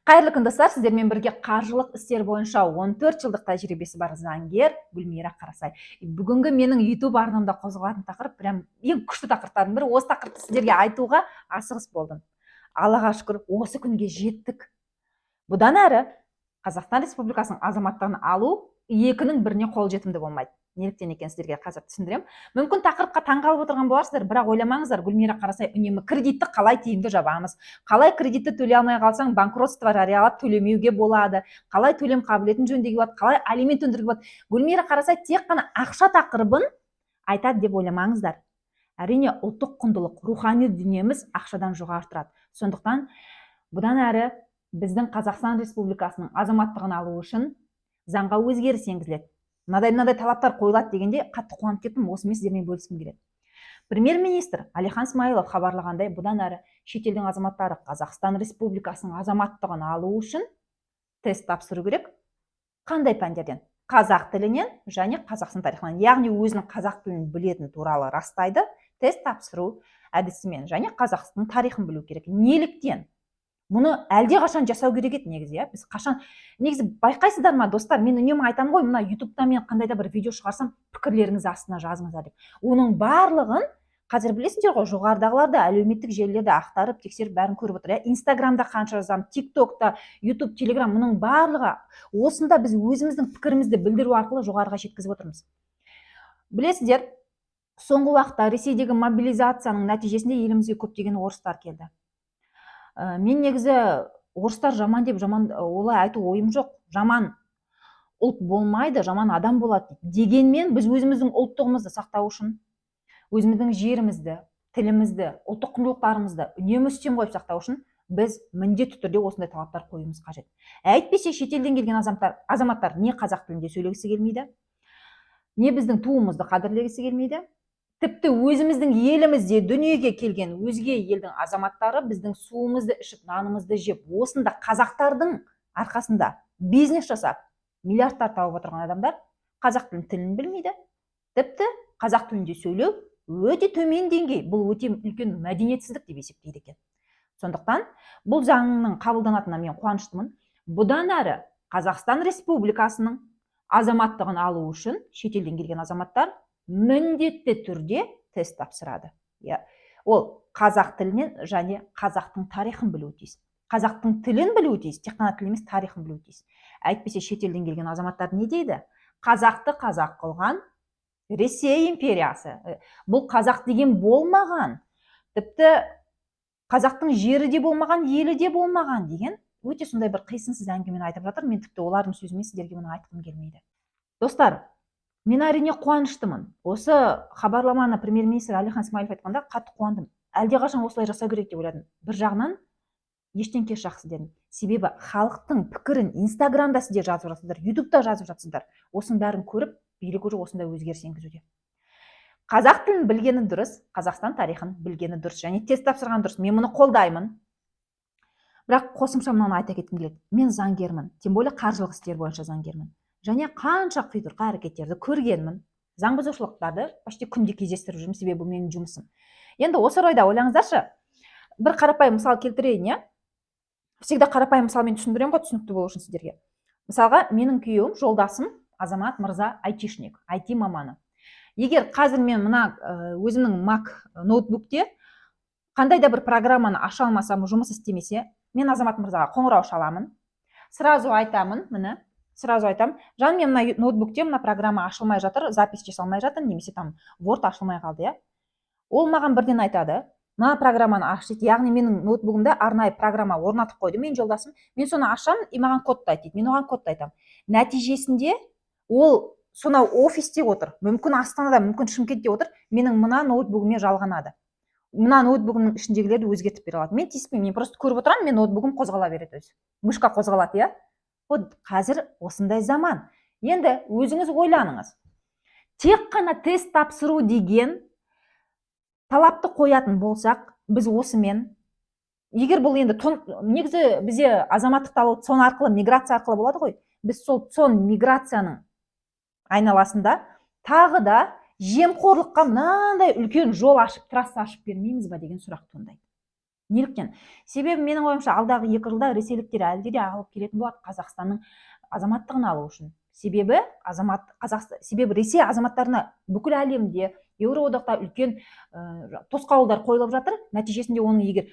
Қайырлы күн достар, сіздермен бірге қаржылық істер бойынша 14 жылдық тәжірибесі бар заңгер Гүлмира Қарасай. Бүгінгі менің YouTube арнамда қозғалатын тақырып прям ең күшті тақырыптардың бірі. Осы тақырыпты сіздерге айтуға асығыс болдым. Аллаға шүкір, осы күнге жеттік. Бұдан әрі Қазақстан Республикасының азаматтығын алу екінің біріне қол жетімді болмайды. Неліктен екен сіздерге қазір түсіндірем. Мүмкін тақырыпқа таңғалып отырған боларсыздар, бірақ ойламаңыздар, Гүлмира Қарасай үнемі кредитті қалай тиімді жабамыз, қалай кредитті төлей алмай қалсаң банкротство жариялап төлемеуге болады, қалай төлем қабілетін жөндеуге болады, қалай алимент өндіруге болады. Гүлмира Қарасай тек қана ақша тақырыбын айтады деп ойламаңыздар. Әрине ұлттық құндылық, рухани дүниеміз ақшадан жоғары тұрады. Сондықтан бұдан әрі біздің Қазақстан Республикасының азаматтығын алу үшін заңға өзгеріс енгізіледі. Мынадай талаптар қойылады дегенде қатты қуанып кеттім, осымен сіздермен бөліскім келеді. Премьер-министр Әлихан Смайылов хабарлағандай, бұдан әрі шетелдің азаматтары Қазақстан Республикасының азаматтығын алу үшін тест тапсыру керек. Қандай пәндерден? Қазақ тілінен және Қазақстан тарихынан, яғни өзінің қазақ тілін білетін туралы растайды, тест тапсыру әдісімен және Қазақстан тарихын білу керек. Неліктен? Мұны әлде қашан жасау керек еді негізі, біз қашан негізі байқайсыздар ма достар, мен үнемі айтамын ғой, мына ютубта мен қандай да бір видео шығарсам, пікірлеріңіз астына жазыңыздар деп. Оның барлығын қазір білесіңдер ғой, жоғарыдағыларды әлеуметтік желілерді ақтарып, тексеріп бәрін көріп отыр. Инстаграмда қанша жазамын, тиктокта, ютуб, телеграм, мұның барлығы осында біз өзіміздің пікірімізді білдіру арқылы жоғарыға жеткізіп отырмыз. Білесіздер, соңғы уақытта Ресейдегі мобилизацияның нәтижесінде елімізге көптеген орыстар келді. Мен негізі орыстар жаман деп олай айту ойым жоқ. Жаман ұлт болмайды, жаман адам болады. Дегенмен біз өзіміздің ұлттығымызды сақтау үшін, өзіміздің жерімізді, тілімізді, ұлттық құндылықтарымызды үнемі үстем қойып сақтау үшін біз міндетті түрде осындай талаптар қоюымыз қажет. Әйтпесе шетелден келген азаматтар не қазақ тілінде сөйлегісі келмейді, не біздің туымызды қадірлегісі келмейді. Тіпті өзіміздің елімізде дүниеге келген өзге елдің азаматтары біздің суымызды ішіп, нанымызды жеп, осында қазақтардың арқасында бизнес жасап, миллиардтар тауып отырған адамдар қазақ тілін білмейді. Тіпті қазақ тілінде сөйлеу өте төмен деңгей, бұл өте үлкен мәдениетсіздік деп есептейді екен. Сондықтан бұл заңның қабылданатынына мен қуаныштымын. Бұдан әрі Қазақстан Республикасының азаматтығын алу үшін шетелден келген азаматтар міндетті түрде тест тапсырады. Ол қазақ тілінен және қазақтың тарихын білуі тиіс. Қазақтың тілін білуі тиіс, тек қана тіл емес, тарихын білуі тиіс. Әйтпесе шетелден келген азаматтар не дейді? Қазақты қазақ қылған Ресей империясы. Бұл қазақ деген болмаған. Тіпті қазақтың жері де болмаған, елі де болмаған деген өте сондай бір қисынсыз әңгімені айтып жатыр. Мен тіпті олардың сөзімен сіздерге мұны айтқым келмейді. Достар, мен әрине қуаныштымын. Осы хабарламаны премьер-министр Әлихан Смайылов айтқанда қатты қуандым. Әлдеқашан осылай жасау керек деп ойладым. Бір жағынан ештен кеш жақсы дедім. Себебі халықтың пікірін Инстаграмда сіздер жазып жатсыздар, ютубта жазып жатсыздар. Осының бәрін көріп, билік уже осындай өзгеріс енгізуде. Қазақ тілін білгені дұрыс, Қазақстан тарихын білгені дұрыс және тест тапсырған дұрыс. Мен мұны қолдаймын. Бірақ қосымша мынаны айта кеткім келеді. Мен заңгермін, тем более қаржылық істер бойынша заңгермін. Және қанша құйтырқы әрекеттерді көргенмін. Заң бұзушылықтарды почти күнде кездестіріп жүрмін, себебі бұл менің жұмысым. Енді осы орайда ойлаңыздаршы, бір қарапайым мысал келтірейін, Всегда қарапайым мысалмен түсіндірем ғой, түсінікті болу үшін сіздерге. Мысалға, менің күйеуім, жолдасым Азамат мырза айтишник, IT маманы. Егер қазір мен мына өзімнің Mac ноутбукте қандай да бір программаны аша алмасам, жұмыс істемесе, мен Азамат мырзаға қоңырау шаламын, сразу айтамын, жан, мен мына ноутбукте мына программа ашылмай жатыр, запись жасалмай жатыр, немесе там Word ашылмай қалды, Ол маған бірден айтады, мына программаны аш дейді, яғни менің ноутбугымда арнайы программа орнатып қойды, мен жолдасым, мен соны ашамын, и маған кодты айт дейді, мен оған кодты айтамын. Нәтижесінде ол сонау офисте отыр, мүмкін Астанада, мүмкін Шымкентте отыр, менің мына ноутбугыме жалғанады. Мына ноутбугымның ішіндегілерді өзгертіп бере алады. Мен тиіспеймін, мен просто көріп отырамын, мен ноутбугым қозғала береді өзі. Мышқа қозғалады, Қазір осындай заман. Енді өзіңіз ойланыңыз. Тек қана тест тапсыру деген талапты қоятын болсақ, біз осымен, егер бұл енді негізі бізде азаматтықты алу сон арқылы, миграция арқылы болады ғой. Біз сол сон миграцияның айналасында тағы да жемқорлыққа мынандай үлкен жол ашып, трасса ашып бермейміз ба деген сұрақ туындайды. Неліктен? Себебі менің ойымша алдағы 2 жылда ресейліктер әлде де ағылып келетін болады Қазақстанның азаматтығын алу үшін. Себебі Ресей азаматтарына бүкіл әлемде Еуроодақта үлкен тосқауылдар қойылып жатыр. Нәтижесінде оның егер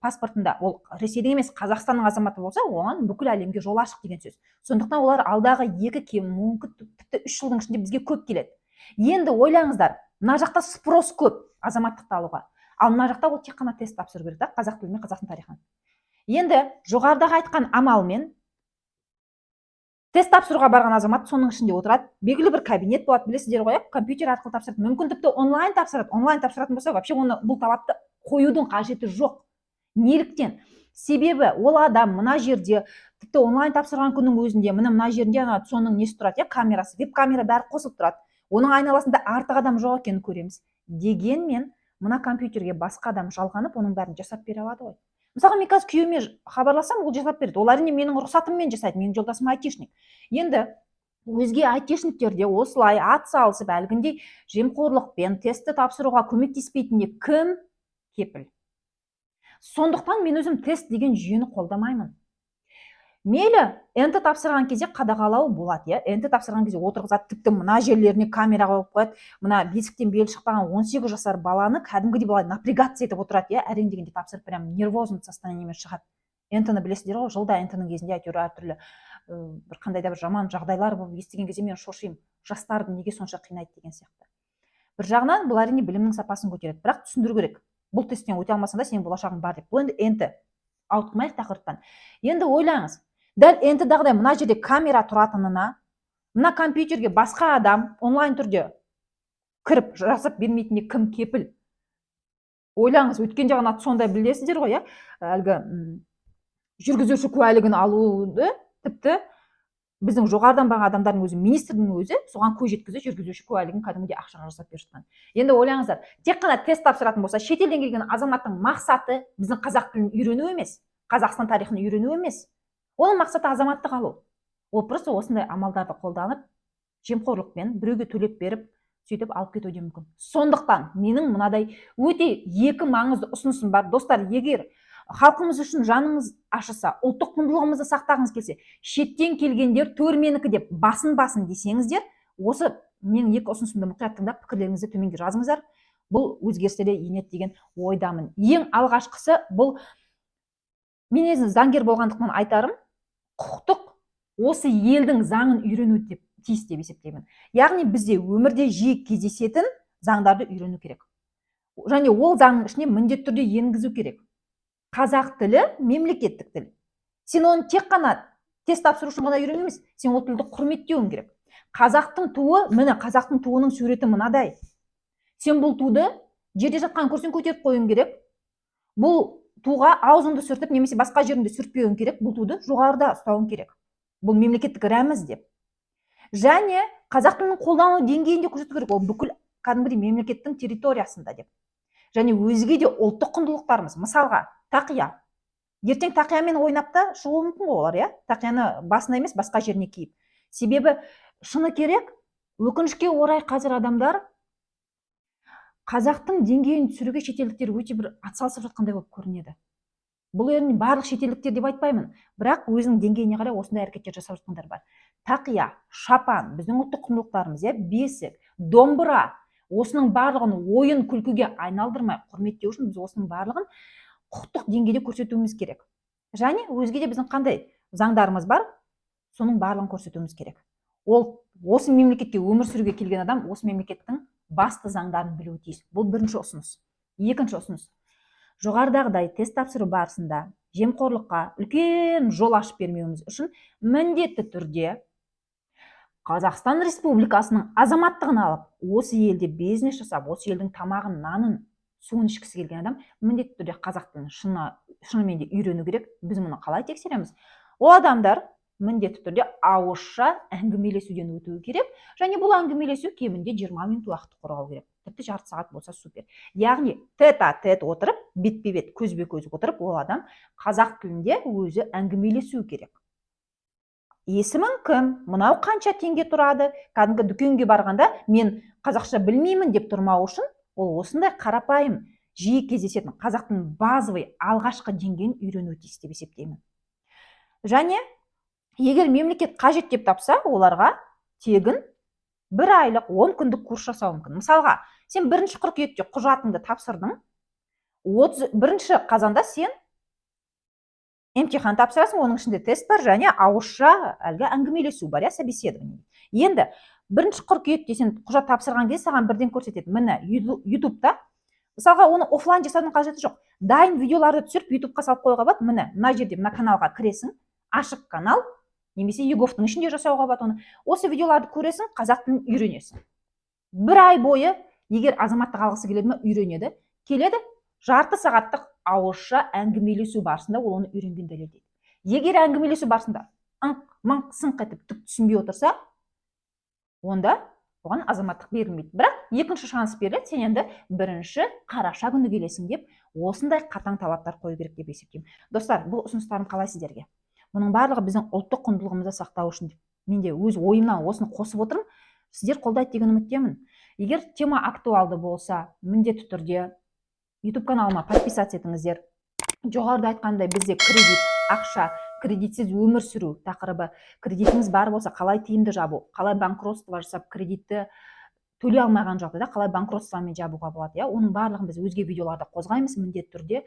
паспортында ол Ресейдің емес Қазақстанның азаматы болса, оған бүкіл әлемге жол ашық деген сөз. Сондықтан олар алдағы 2 кем мүмкін тіпті 3 жылдың ішінде бізге көп келеді. Енді ойлаңыздар, мына жақта спрос көп азаматтықты алуға. Ал мына жақта ол тек қана тест тапсыру керек та, қазақ тілі мен қазақтың тарихын. Енді жоғарыдағы айтқан амалмен тест тапсыруға барған азамат соның ішінде отырады. Белгілі бір кабинет болады, білесіздер ғой, компьютер арқылы тапсырады. Мүмкін тіпті онлайн тапсырады. Онлайн тапсыратын болса, вообще бұл талапты қоюдың қажеті жоқ. Неліктен? Себебі ол адам мына жерде тіпті онлайн тапсырған күннің өзінде мына жерінде соның несі тұрады, камерасы, веб-камера бәрі қосылып тұрады. Оның айналасында артық адам жоқ екенін көреміз. Дегенмен мына компьютерге басқа адам жалғанып, оның бәрін жасап бере алады ғой. Мысалға, мен қазір күйеуіме хабарласам, ол жасап береді. Ол әрине менің рұқсатыммен жасайды. Менің жолдасым айтишник. Енді өзге айтишниктер де осылай ат салысып, әлгіндей жемқорлықпен тестті тапсыруға көмектеспейтініне кім кепіл? Сондықтан мен өзім тест деген жүйені қолдамаймын. Мейлі, НТ тапсырған кезде қадағалау болады, НТ тапсырған кезде отырғызады, тіпті мына жерлеріне камера қойып қояды. Мына бесіктен белі шықпаған 18 жасар баланы кәдімгідей былай напрягаться етіп отырады, әрең дегенде тапсырып, прям нервозный состояниемен шығады. НТ-ны білесіздер ғой, жылда НТ-ның кезінде әйтеуір әртүрлі бір қандай да бір жаман жағдайлар болып естіген кезде мен шошимын. Жастарды неге сонша қинайды деген сияқты. Бір жағынан бұл әрине білімнің сапасын көтереді, бірақ түсіндіру керек. Бұл тесттен өте алмасаң да сенің болашағың бар деп. Бұл енді НТ. Ауытқымайық тақырыптан. Енді ойлаңыз. Дәл НТ-дағыдай мына жерде камера тұратынына, мына компьютерге басқа адам онлайн түрде кіріп жасап бермейтініне кім кепіл? Ойлаңыз, өткен жағын сондай білесіздер ғой, әлгі жүргізуші куәлігін алуды тіпті біздің жоғарыдан баға адамдардың өзі, министрдің өзі соған көз жеткізді, жүргізуші куәлігін кәдімгідей ақшаға жасап беріп жатқан. Енді ойлаңыздар, тек қана тест тапсыратын болса, шетелден келген азаматтың мақсаты біздің қазақ тілін үйрену емес, Қазақстан тарихын үйрену емес. Оның мақсаты азаматтық алу. Ол просто осындай амалдарды қолданып, жемқорлықпен біреуге төлеп беріп, сөйтіп алып кетуі мүмкін. Сондықтан менің мынадай өте екі маңызды ұсынысым бар. Достар, егер халқымыз үшін жаныңыз ашыса, ұлттық құндылығымызды сақтағыңыз келсе, шеттен келгендер төрменікі деп басын десеңіздер, осы менің екі ұсынысымды мұқият тыңдап, пікірлеріңізді төменге жазыңыздар. Бұл өзгерістерге енеді деген ойдамын. Ең алғашқысы бұл, мен өзім заңгер болғандықтан айтарым, құқықтық осы елдің заңын үйрену деп тиіс деп есептеймін. Яғни бізде өмірде жиі кездесетін заңдарды үйрену керек. Және ол заңның ішіне міндетті түрде енгізу керек. Қазақ тілі мемлекеттік тіл. Сен оны тек қана тест тапсыру үшін ғана үйрену емес, сен ол тілді құрметтеуің керек. Қазақтың туы, міне қазақтың туының суреті мынадай. Сен бұл туды жерде жатқан көрсең көтеріп қоюың керек. Бұл туға аузыңды сүртіп, немесе басқа жеріңді сүртпеуің керек. Бұл туды жоғарыда ұстауың керек. Бұл мемлекеттік рәміз деп. Және қазақ тілінің қолдану деңгейінде көрсету керек. Ол бүкіл кәдімгідей мемлекеттің территориясында деп. Және өзге де ұлттық құндылықтарымыз, мысалға тақия. Ертең тақиямен ойнап та шығуы мүмкін олар, тақияны басына емес, басқа жеріне киіп. Себебі шыны керек, өкінішке орай қазір адамдар қазақтың деңгейін түсіруге шетелдіктер өте бір атсалысып жатқандай болып көрінеді. Бұл әрине барлық шетелдіктер деп айтпаймын, бірақ өзінің деңгейіне қарай осындай әрекеттер жасап жатқандар бар. Тақия, шапан, біздің ұлттық құндылықтарымыз, бесік, домбыра, осының барлығын ойын күлкіге айналдырмай құрметтеу үшін біз осының барлығын құқықтық деңгейде көрсетуіміз керек. Және өзге де біздің қандай заңдарымыз бар, соның барлығын көрсетуіміз керек. Ол осы мемлекетке өмір сүруге келген адам осы мемлекеттің басты заңдарын білуі тиіс. Бұл бірінші ұсыныс. Екінші ұсыныс. Жоғарыдағыдай тест тапсыру барысында жемқорлыққа үлкен жол ашып бермеуіміз үшін міндетті түрде Қазақстан Республикасының азаматтығын алып, осы елде бизнес жасап, осы елдің тамағын, нанын, суын ішкісі келген адам міндетті түрде қазақ тілін шынымен де үйрену керек. Біз мұны қалай тексереміз? Ол адамдар міндетті түрде ауызша әңгімелесуден өтуі керек, және бұл әңгімелесу кемінде 20 минут уақытты қорғау керек. Тіпті жарты сағат болса супер. Яғни тет-а-тет отырып, бетпе-бет, көзбе-көз отырып, ол адам қазақ тілінде өзі әңгімелесу керек. Есімің кім? Мынау қанша теңге тұрады? Кәдімгі дүкенге барғанда мен қазақша білмеймін деп тұрмау үшін, ол осындай қарапайым жиі кездесетін қазақтың базовый алғашқы деңгейін үйренуі тиіс деп есептеймін. Және егер мемлекет қажет деп тапса, оларға тегін 1 айлық 10 күндік курс жасау мүмкін. Мысалға, сен 1 қыркүйекте құжатыңды тапсырдың, 31 қазанда сен емтихан тапсырасың, оның ішінде тест бар және ауызша әлгі әңгімелесу бар, собеседование. Енді 1 қыркүйекте сен құжат тапсырған кезде саған бірден көрсетеді. Міне ютубта, мысалға, оны офлайн жасаудың қажеті жоқ. Дайын видеоларды түсіріп ютубқа салып қоюға болады. Міне мына жерде мына каналға кіресің, ашық канал, немесе еговтың ішінде жасауға болады оны. Осы видеоларды көресің, қазақ тілін үйренесің. 1 ай бойы егер азаматтық алғысы келеді ме, үйренеді. Келеді, жарты сағаттық ауызша әңгімелесу барысында ол оны үйренген дәлелдейді. Егер әңгімелесу барысында ыңқ-мыңқ сыңқ етіп түк түсінбей отырса, онда оған азаматтық берілмейді. Бірақ екінші шанс беріледі, сен енді 1 қараша күні келесің деп, осындай қатаң талаптар қою керек деп есептеймін. Достар, бұл ұсыныстарым қалай сіздерге? Мұның барлығы біздің ұлттық құндылығымызды сақтау үшін деп. Мен де өз ойымнан осыны қосып отырмын. Сіздер қолдайды деген үміттемін. Егер тема актуалды болса, міндетті түрде YouTube каналыма подписаться етіңіздер. Жоғарыда айтқандай, бізде кредит, ақша, кредитсіз өмір сүру тақырыбы, кредитіңіз бар болса, қалай тиімді жабу, қалай банкротство жасап, кредитті төлей алмаған жағдайда қалай банкротствомен жабуға болады. Оның барлығын біз өзге видеоларда қозғаймыз міндетті түрде.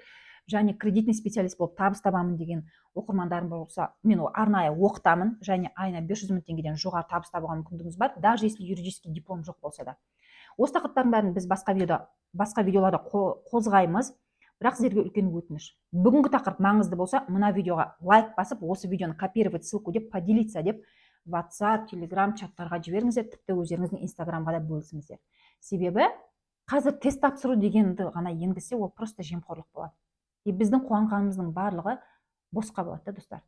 Және кредитный специалист болып табыс табамын деген оқырмандарым болса, мен арнайы оқытамын, және айына 500 000 теңгеден жоғары табыс табуға мүмкіндігіңіз бар, даже если юридический диплом жоқ болса да. Осы тақырыптардың бәрін біз басқа видеоларда қозғаймыз. Бірақ сіздерге үлкен өтініш. Бүгінгі тақырып маңызды болса, мына видеоға лайк басып, осы видеоны копировать ссылку деп, поделиться деп, WhatsApp, Telegram чаттарға жіберіңіздер, тіпті өздеріңіздің Instagramға да бөлісіңіздер. Себебі қазір тест тапсыру дегенді ғана енгізсе, ол просто жемқорлық болады. Біздің қуанғанымыздың барлығы босқа болады, достар.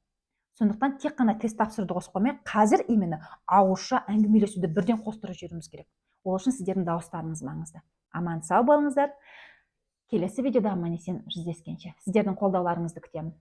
Сондықтан тек қана тест тапсыруды қосып қоймай, қазір именно ауызша әңгімелесуді бірден қостырып жіберуіміз керек. Ол үшін сіздердің дауыстарыңыз маңызды. Аман сау болыңыздар. Келесі видеода аман есен жүздескенше. Сіздердің қолдауларыңызды күтемін.